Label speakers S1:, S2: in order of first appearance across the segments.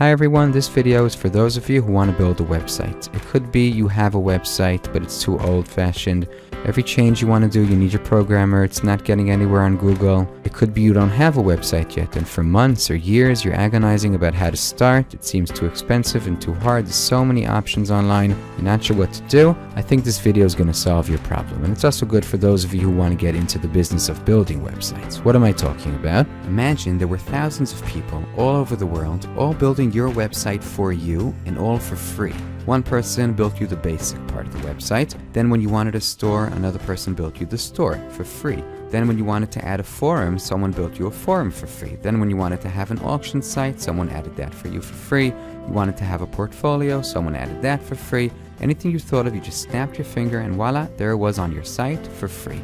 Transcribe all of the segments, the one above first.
S1: Hi everyone, this video is for those of you who want to build a website. It could be you have a website, but it's too old-fashioned. Every change you want to do, you need your programmer, it's not getting anywhere on Google. It could be you don't have a website yet, and for months or years you're agonizing about how to start. It seems too expensive and too hard. There's so many options online, you're not sure what to do. I think this video is going to solve your problem, and it's also good for those of you who want to get into the business of building websites. What am I talking about? Imagine there were thousands of people all over the world, all building your website for you, and all for free. One person built you the basic part of the website. Then when you wanted a store, another person built you the store for free. Then when you wanted to add a forum, someone built you a forum for free. Then when you wanted to have an auction site, someone added that for you for free. You wanted to have a portfolio, someone added that for free. Anything you thought of, you just snapped your finger and voila, there it was on your site for free.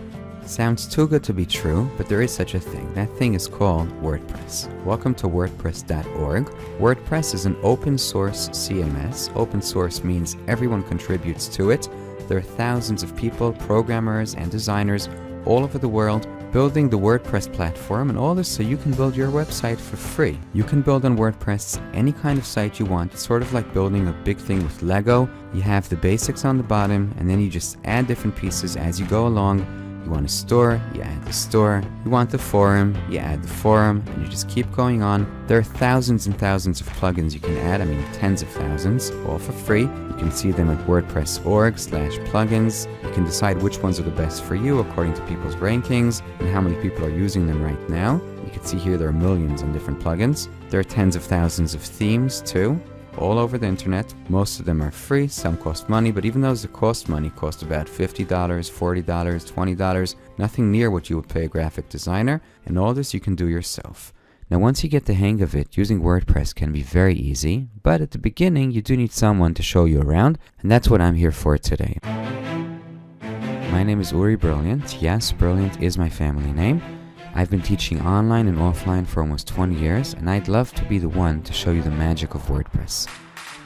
S1: Sounds too good to be true, but there is such a thing. That thing is called WordPress. Welcome to WordPress.org. WordPress is an open source CMS. Open source means everyone contributes to it. There are thousands of people, programmers and designers all over the world building the WordPress platform, and all this so you can build your website for free. You can build on WordPress any kind of site you want. It's sort of like building a big thing with Lego. You have the basics on the bottom, and then you just add different pieces as you go along. You want a store, you add the store. You want the forum, you add the forum, and you just keep going on. There are thousands and thousands of plugins you can add, tens of thousands, all for free. You can see them at WordPress.org/plugins. You can decide which ones are the best for you according to people's rankings and how many people are using them right now. You can see here there are millions on different plugins. There are tens of thousands of themes too, all over the internet. Most of them are free, some cost money, but even those that cost money cost about $50, $40, $20, nothing near what you would pay a graphic designer, and all this you can do yourself. Now once you get the hang of it, using WordPress can be very easy, but at the beginning you do need someone to show you around, and that's what I'm here for today. My name is Uri Brilliant. Yes, Brilliant is my family name. I've been teaching online and offline for almost 20 years, and I'd love to be the one to show you the magic of WordPress.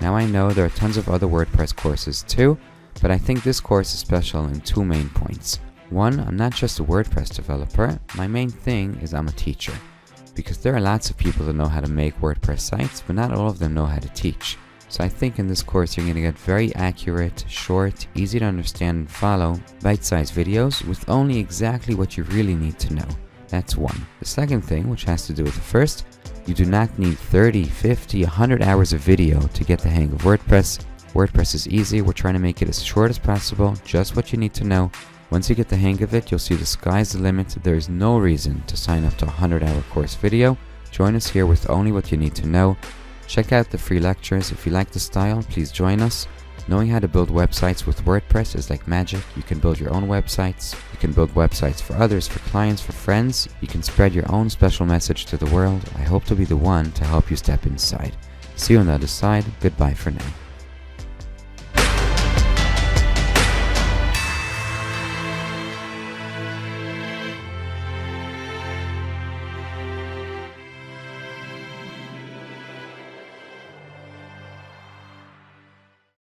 S1: Now I know there are tons of other WordPress courses too, but I think this course is special in two main points. One, I'm not just a WordPress developer. My main thing is I'm a teacher, because there are lots of people that know how to make WordPress sites, but not all of them know how to teach. So I think in this course you're going to get very accurate, short, easy to understand and follow, bite-sized videos with only exactly what you really need to know. That's one. The second thing, which has to do with the first, you do not need 30, 50, 100 hours of video to get the hang of WordPress. WordPress is easy. We're trying to make it as short as possible, just what you need to know. Once you get the hang of it, you'll see the sky's the limit. There is no reason to sign up to a 100-hour course video. Join us here with only what you need to know. Check out the free lectures. If you like the style, please join us. Knowing how to build websites with WordPress is like magic. You can build your own websites. You can build websites for others, for clients, for friends. You can spread your own special message to the world. I hope to be the one to help you step inside. See you on the other side. Goodbye for now.